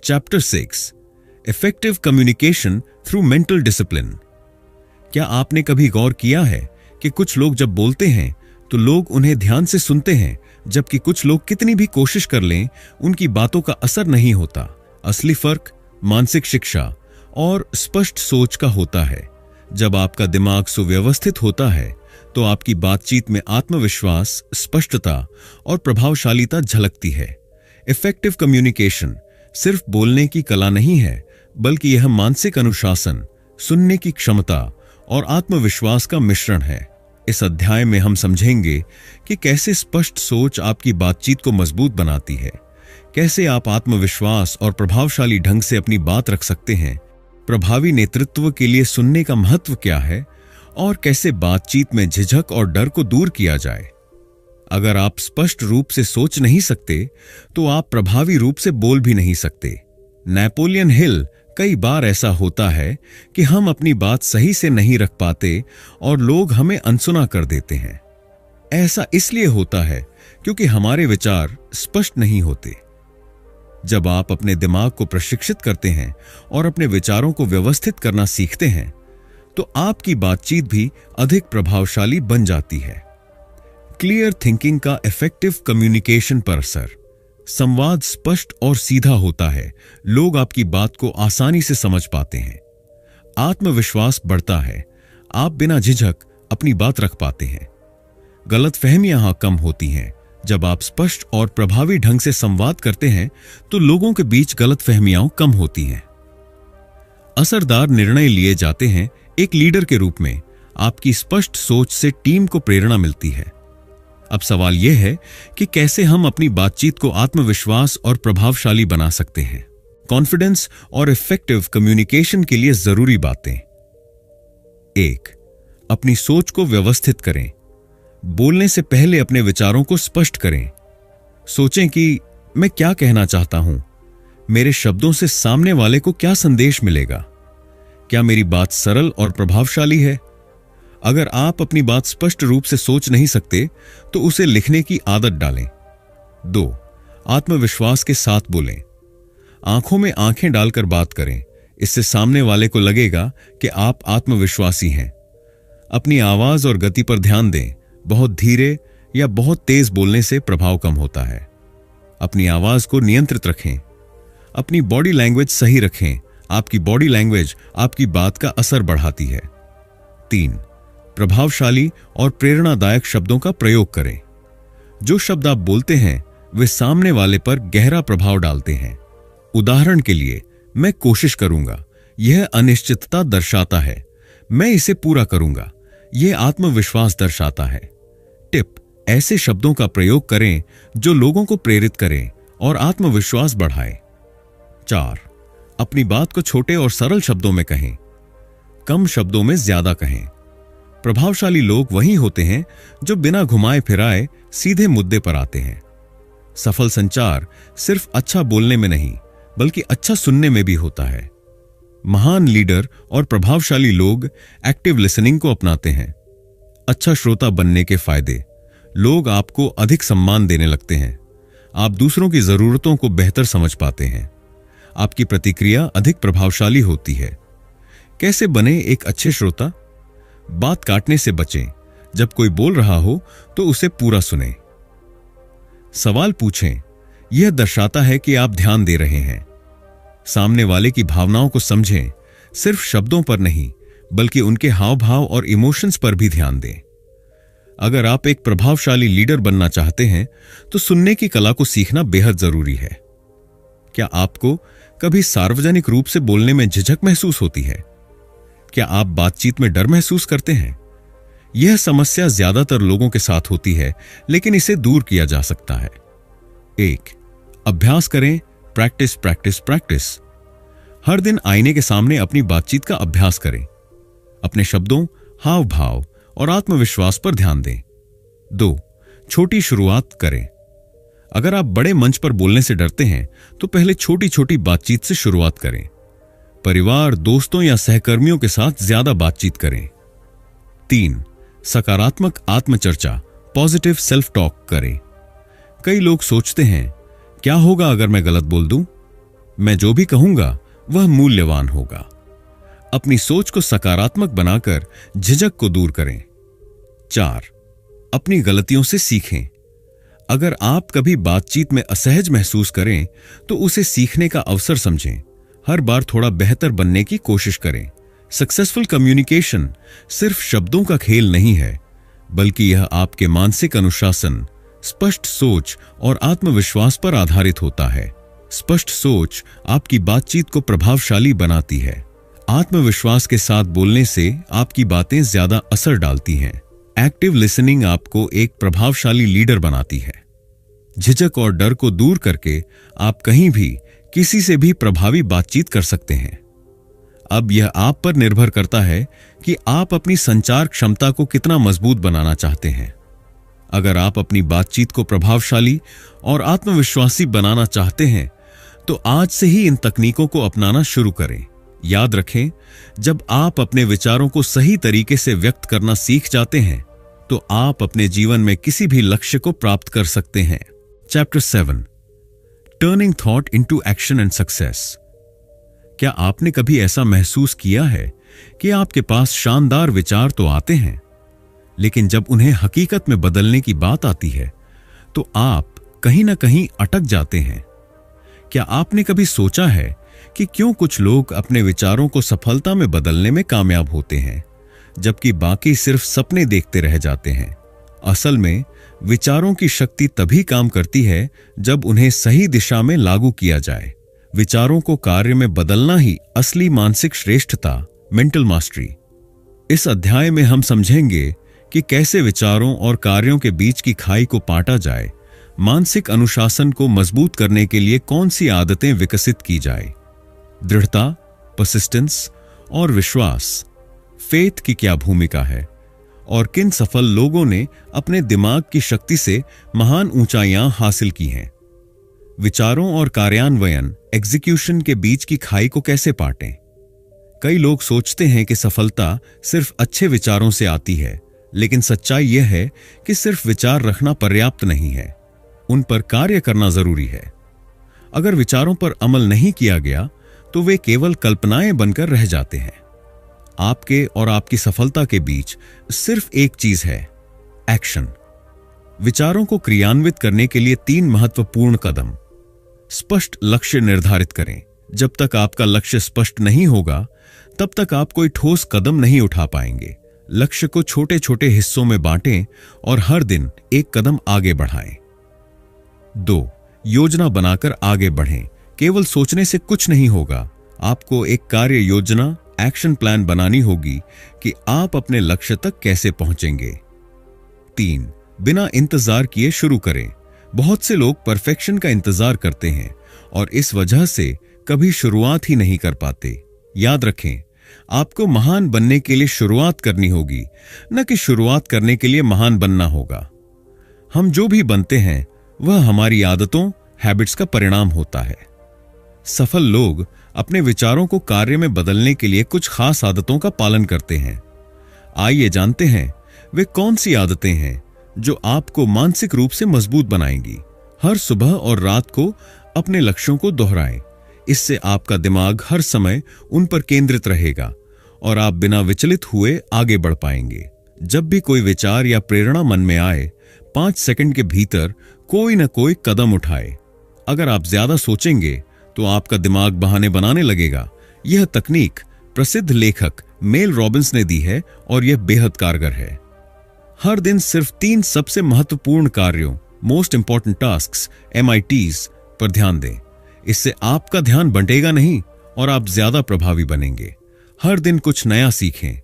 Chapter 6, effective communication through mental discipline. क्या आपने कभी गौर किया है कि कुछ लोग जब बोलते हैं तो लोग उन्हें ध्यान से सुनते हैं, जबकि कुछ लोग कितनी भी कोशिश कर लें उनकी बातों का असर नहीं होता। असली फर्क मानसिक शिक्षा और स्पष्ट सोच का होता है। जब आपका दिमाग सुव्यवस्थित होता है तो आपकी बातचीत में आत्मविश्वास, स्पष्टता और प्रभावशालीता झलकती है। इफेक्टिव कम्युनिकेशन सिर्फ बोलने की कला नहीं है, बल्कि यह मानसिक अनुशासन, सुनने की क्षमता और आत्मविश्वास का मिश्रण है। इस अध्याय में हम समझेंगे कि कैसे स्पष्ट सोच आपकी बातचीत को मजबूत बनाती है, कैसे आप आत्मविश्वास और प्रभावशाली ढंग से अपनी बात रख सकते हैं, प्रभावी नेतृत्व के लिए सुनने का महत्व क्या है और कैसे बातचीत में झिझक और डर को दूर किया जाए। अगर आप स्पष्ट रूप से सोच नहीं सकते तो आप प्रभावी रूप से बोल भी नहीं सकते। नेपोलियन हिल, कई बार ऐसा होता है कि हम अपनी बात सही से नहीं रख पाते और लोग हमें अनसुना कर देते हैं। ऐसा इसलिए होता है क्योंकि हमारे विचार स्पष्ट नहीं होते। जब आप अपने दिमाग को प्रशिक्षित करते हैं और अपने विचारों को व्यवस्थित करना सीखते हैं तो आपकी बातचीत भी अधिक प्रभावशाली बन जाती है। क्लियर थिंकिंग का इफेक्टिव कम्युनिकेशन पर असर। संवाद स्पष्ट और सीधा होता है, लोग आपकी बात को आसानी से समझ पाते हैं। आत्मविश्वास बढ़ता है, आप बिना झिझक अपनी बात रख पाते हैं। गलतफहमियां कम होती हैं। जब आप स्पष्ट और प्रभावी ढंग से संवाद करते हैं तो लोगों के बीच गलतफहमियां कम होती हैं। असरदार निर्णय लिए जाते हैं। एक लीडर के रूप में आपकी स्पष्ट सोच से टीम को प्रेरणा मिलती है। अब सवाल यह है कि कैसे हम अपनी बातचीत को आत्मविश्वास और प्रभावशाली बना सकते हैं। कॉन्फिडेंस और इफेक्टिव कम्युनिकेशन के लिए जरूरी बातें। 1. अपनी सोच को व्यवस्थित करें। बोलने से पहले अपने विचारों को स्पष्ट करें। सोचें कि मैं क्या कहना चाहता हूं, मेरे शब्दों से सामने वाले को क्या संदेश मिलेगा, क्या मेरी बात सरल और प्रभावशाली है। अगर आप अपनी बात स्पष्ट रूप से सोच नहीं सकते तो उसे लिखने की आदत डालें। 2. आत्मविश्वास के साथ बोलें। आंखों में आंखें डालकर बात करें, इससे सामने वाले को लगेगा कि आप आत्मविश्वासी हैं। अपनी आवाज और गति पर ध्यान दें। बहुत धीरे या बहुत तेज बोलने से प्रभाव कम होता है। अपनी आवाज को नियंत्रित रखें। अपनी बॉडी लैंग्वेज सही रखें। आपकी बॉडी लैंग्वेज आपकी बात का असर बढ़ाती है। 3. प्रभावशाली और प्रेरणादायक शब्दों का प्रयोग करें। जो शब्द आप बोलते हैं वे सामने वाले पर गहरा प्रभाव डालते हैं। उदाहरण के लिए, मैं कोशिश करूंगा, यह अनिश्चितता दर्शाता है। मैं इसे पूरा करूंगा, यह आत्मविश्वास दर्शाता है। टिप: ऐसे शब्दों का प्रयोग करें जो लोगों को प्रेरित करें और आत्मविश्वास बढ़ाएं। 4. अपनी बात को छोटे और सरल शब्दों में कहें, कम शब्दों में ज्यादा कहें। प्रभावशाली लोग वही होते हैं जो बिना घुमाए फिराए सीधे मुद्दे पर आते हैं। सफल संचार सिर्फ अच्छा बोलने में नहीं, बल्कि अच्छा सुनने में भी होता है। महान लीडर और प्रभावशाली लोग एक्टिव लिसनिंग को अपनाते हैं। अच्छा श्रोता बनने के फायदे: लोग आपको अधिक सम्मान देने लगते हैं। आप दूसरों की जरूरतों को बेहतर समझ पाते हैं। आपकी प्रतिक्रिया अधिक प्रभावशाली होती है। कैसे बने एक अच्छे श्रोता? बात काटने से बचें। जब कोई बोल रहा हो तो उसे पूरा सुने। सवाल पूछें, यह दर्शाता है कि आप ध्यान दे रहे हैं। सामने वाले की भावनाओं को समझें, सिर्फ शब्दों पर नहीं बल्कि उनके हाव भाव और इमोशंस पर भी ध्यान दें। अगर आप एक प्रभावशाली लीडर बनना चाहते हैं तो सुनने की कला को सीखना बेहद जरूरी है। क्या आपको कभी सार्वजनिक रूप से बोलने में झिझक महसूस होती है? क्या आप बातचीत में डर महसूस करते हैं? यह समस्या ज्यादातर लोगों के साथ होती है, लेकिन इसे दूर किया जा सकता है। 1. अभ्यास करें। Practice practice practice. हर दिन आईने के सामने अपनी बातचीत का अभ्यास करें। अपने शब्दों, हाव भाव और आत्मविश्वास पर ध्यान दें। 2. छोटी शुरुआत करें। अगर आप बड़े मंच पर बोलने से डरते हैं तो पहले छोटी छोटी बातचीत से शुरुआत करें। परिवार, दोस्तों या सहकर्मियों के साथ ज्यादा बातचीत करें। 3. सकारात्मक आत्मचर्चा, पॉजिटिव सेल्फ टॉक करें। कई लोग सोचते हैं, क्या होगा अगर मैं गलत बोल दूं? मैं जो भी कहूंगा वह मूल्यवान होगा। अपनी सोच को सकारात्मक बनाकर झिझक को दूर करें। 4. अपनी गलतियों से सीखें। अगर आप कभी बातचीत में असहज महसूस करें तो उसे सीखने का अवसर समझें। हर बार थोड़ा बेहतर बनने की कोशिश करें। सक्सेसफुल कम्युनिकेशन सिर्फ शब्दों का खेल नहीं है, बल्कि यह आपके मानसिक अनुशासन, स्पष्ट सोच और आत्मविश्वास पर आधारित होता है। स्पष्ट सोच आपकी बातचीत को प्रभावशाली बनाती है। आत्मविश्वास के साथ बोलने से आपकी बातें ज्यादा असर डालती हैं। एक्टिव लिसनिंग आपको एक प्रभावशाली लीडर बनाती है। झिझक और डर को दूर करके आप कहीं भी किसी से भी प्रभावी बातचीत कर सकते हैं। अब यह आप पर निर्भर करता है कि आप अपनी संचार क्षमता को कितना मजबूत बनाना चाहते हैं। अगर आप अपनी बातचीत को प्रभावशाली और आत्मविश्वासी बनाना चाहते हैं तो आज से ही इन तकनीकों को अपनाना शुरू करें। याद रखें, जब आप अपने विचारों को सही तरीके से व्यक्त करना सीख जाते हैं तो आप अपने जीवन में किसी भी लक्ष्य को प्राप्त कर सकते हैं। Chapter 7, turning thought into action and success. क्या आपने कभी ऐसा महसूस किया है कि आपके पास शानदार विचार तो आते हैं, लेकिन जब उन्हें हकीकत में बदलने की बात आती है तो आप कहीं ना कहीं अटक जाते हैं? क्या आपने कभी सोचा है कि क्यों कुछ लोग अपने विचारों को सफलता में बदलने में कामयाब होते हैं जबकि बाकी सिर्फ सपने देखते रह जाते हैं? असल में विचारों की शक्ति तभी काम करती है जब उन्हें सही दिशा में लागू किया जाए। विचारों को कार्य में बदलना ही असली मानसिक श्रेष्ठता, मेंटल मास्टरी। इस अध्याय में हम समझेंगे कि कैसे विचारों और कार्यों के बीच की खाई को पाटा जाए, मानसिक अनुशासन को मजबूत करने के लिए कौन सी आदतें विकसित की जाए, दृढ़ता, परसिस्टेंस और विश्वास, फेथ की क्या भूमिका है और किन सफल लोगों ने अपने दिमाग की शक्ति से महान ऊंचाइयां हासिल की हैं। विचारों और कार्यान्वयन, एग्जीक्यूशन के बीच की खाई को कैसे पाटें। कई लोग सोचते हैं कि सफलता सिर्फ अच्छे विचारों से आती है, लेकिन सच्चाई यह है कि सिर्फ विचार रखना पर्याप्त नहीं है, उन पर कार्य करना जरूरी है। अगर विचारों पर अमल नहीं किया गया तो वे केवल कल्पनाएं बनकर रह जाते हैं। आपके और आपकी सफलता के बीच सिर्फ एक चीज है, एक्शन। विचारों को क्रियान्वित करने के लिए 3 महत्वपूर्ण कदम। स्पष्ट लक्ष्य निर्धारित करें। जब तक आपका लक्ष्य स्पष्ट नहीं होगा तब तक आप कोई ठोस कदम नहीं उठा पाएंगे। लक्ष्य को छोटे छोटे हिस्सों में बांटें और हर दिन एक कदम आगे बढ़ाएं। 2. योजना बनाकर आगे बढ़ें। केवल सोचने से कुछ नहीं होगा, आपको एक कार्य योजना, एक्शन प्लान बनानी होगी कि आप अपने लक्ष्य तक कैसे पहुंचेंगे। 3. बिना इंतजार किए शुरू करें। बहुत से लोग परफेक्शन का इंतजार करते हैं और इस वजह से कभी शुरुआत ही नहीं कर पाते। याद रखें, आपको महान बनने के लिए शुरुआत करनी होगी, न कि शुरुआत करने के लिए महान बनना होगा। हम जो भी बनते हैं वह हमारी आदतों, हैबिट्स का परिणाम होता है। सफल लोग अपने विचारों को कार्य में बदलने के लिए कुछ खास आदतों का पालन करते हैं। आइए जानते हैं वे कौन सी आदतें हैं जो आपको मानसिक रूप से मजबूत बनाएंगी। हर सुबह और रात को अपने लक्ष्यों को दोहराएं। इससे आपका दिमाग हर समय उन पर केंद्रित रहेगा और आप बिना विचलित हुए आगे बढ़ पाएंगे। जब भी कोई विचार या प्रेरणा मन में आए, 5 सेकंड के भीतर कोई न कोई कदम उठाए। अगर आप ज्यादा सोचेंगे तो आपका दिमाग बहाने बनाने लगेगा। यह तकनीक प्रसिद्ध लेखक मेल रॉबिन्स ने दी है और यह बेहद कारगर है। हर दिन सिर्फ 3 सबसे महत्वपूर्ण कार्यों, मोस्ट इंपॉर्टेंट टास्क्स, MITs पर ध्यान दें। इससे आपका ध्यान बंटेगा नहीं और आप ज्यादा प्रभावी बनेंगे। हर दिन कुछ नया सीखें,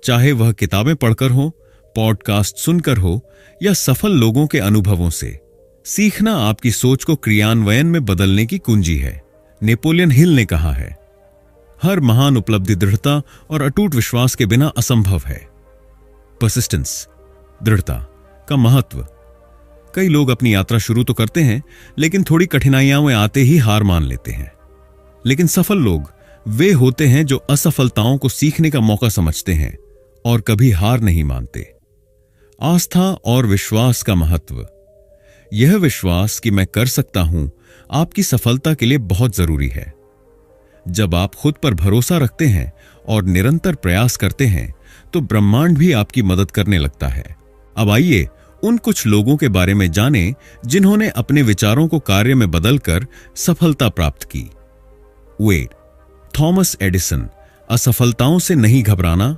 चाहे वह किताबें पढ़कर हो, पॉडकास्ट सुनकर हो या सफल लोगों के अनुभवों से। सीखना आपकी सोच को क्रियान्वयन में बदलने की कुंजी है। नेपोलियन हिल ने कहा है, हर महान उपलब्धि दृढ़ता और अटूट विश्वास के बिना असंभव है। परसिस्टेंस, दृढ़ता का महत्व। कई लोग अपनी यात्रा शुरू तो करते हैं, लेकिन थोड़ी कठिनाइयां में आते ही हार मान लेते हैं। लेकिन सफल लोग वे होते हैं जो असफलताओं को सीखने का मौका समझते हैं और कभी हार नहीं मानते। आस्था और विश्वास का महत्व। यह विश्वास कि मैं कर सकता हूं आपकी सफलता के लिए बहुत जरूरी है। जब आप खुद पर भरोसा रखते हैं और निरंतर प्रयास करते हैं तो ब्रह्मांड भी आपकी मदद करने लगता है। अब आइए उन कुछ लोगों के बारे में जानें जिन्होंने अपने विचारों को कार्य में बदलकर सफलता प्राप्त की। वेड, थॉमस एडिसन, असफलताओं से नहीं घबराना।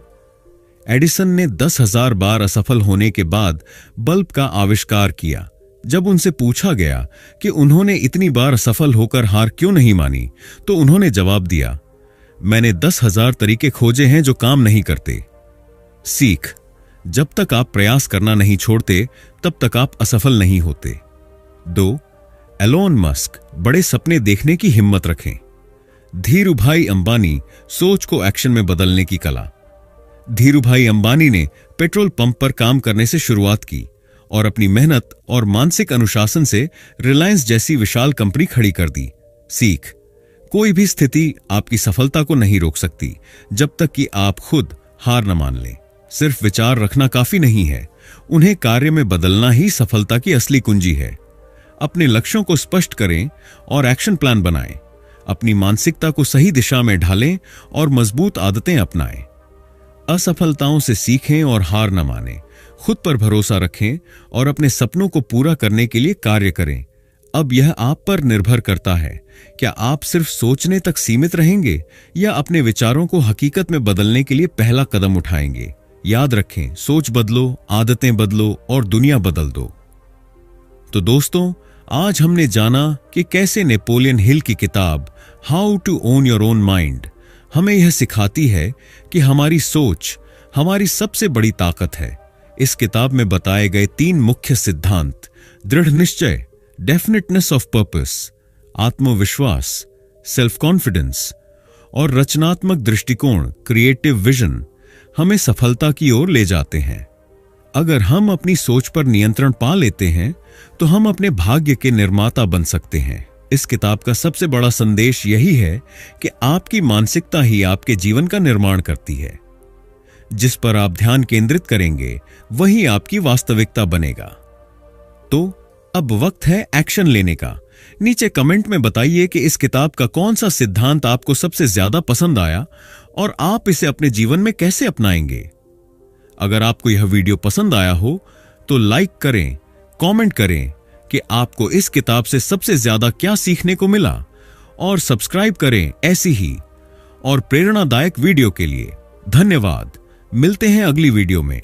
एडिसन ने 10,000 बार असफल होने के बाद बल्ब का आविष्कार किया। जब उनसे पूछा गया कि उन्होंने इतनी बार असफल होकर हार क्यों नहीं मानी, तो उन्होंने जवाब दिया, मैंने 10,000 तरीके खोजे हैं जो काम नहीं करते। सीख, जब तक आप प्रयास करना नहीं छोड़ते तब तक आप असफल नहीं होते। 2. एलोन मस्क, बड़े सपने देखने की हिम्मत रखें। धीरूभाई अंबानी, सोच को एक्शन में बदलने की कला। धीरूभाई अंबानी ने पेट्रोल पंप पर काम करने से शुरुआत की और अपनी मेहनत और मानसिक अनुशासन से रिलायंस जैसी विशाल कंपनी खड़ी कर दी। सीख, कोई भी स्थिति आपकी सफलता को नहीं रोक सकती जब तक कि आप खुद हार न मान लें। सिर्फ विचार रखना काफी नहीं है, उन्हें कार्य में बदलना ही सफलता की असली कुंजी है। अपने लक्ष्यों को स्पष्ट करें और एक्शन प्लान बनाएं। अपनी मानसिकता को सही दिशा में ढालें और मजबूत आदतें अपनाएं। असफलताओं से सीखें और हार न मानें। खुद पर भरोसा रखें और अपने सपनों को पूरा करने के लिए कार्य करें। अब यह आप पर निर्भर करता है, क्या आप सिर्फ सोचने तक सीमित रहेंगे या अपने विचारों को हकीकत में बदलने के लिए पहला कदम उठाएंगे। याद रखें, सोच बदलो, आदतें बदलो और दुनिया बदल दो। तो दोस्तों, आज हमने जाना कि कैसे नेपोलियन हिल की किताब how to own your own mind हमें यह सिखाती है कि हमारी सोच हमारी सबसे बड़ी ताकत है। इस किताब में बताए गए 3 मुख्य सिद्धांत, दृढ़ निश्चय, डेफिनेटनेस ऑफ पर्पस, आत्मविश्वास, सेल्फ कॉन्फिडेंस और रचनात्मक दृष्टिकोण, क्रिएटिव विजन, हमें सफलता की ओर ले जाते हैं। अगर हम अपनी सोच पर नियंत्रण पा लेते हैं तो हम अपने भाग्य के निर्माता बन सकते हैं। इस किताब का सबसे बड़ा संदेश यही है कि आपकी मानसिकता ही आपके जीवन का निर्माण करती है। जिस पर आप ध्यान केंद्रित करेंगे वही आपकी वास्तविकता बनेगा। तो अब वक्त है एक्शन लेने का। नीचे कमेंट में बताइए कि इस किताब का कौन सा सिद्धांत आपको सबसे ज्यादा पसंद आया और आप इसे अपने जीवन में कैसे अपनाएंगे। अगर आपको यह वीडियो पसंद आया हो तो लाइक करें, कमेंट करें कि आपको इस किताब से सबसे ज्यादा क्या सीखने को मिला और सब्सक्राइब करें ऐसी ही और प्रेरणादायक वीडियो के लिए। धन्यवाद। मिलते हैं अगली वीडियो में।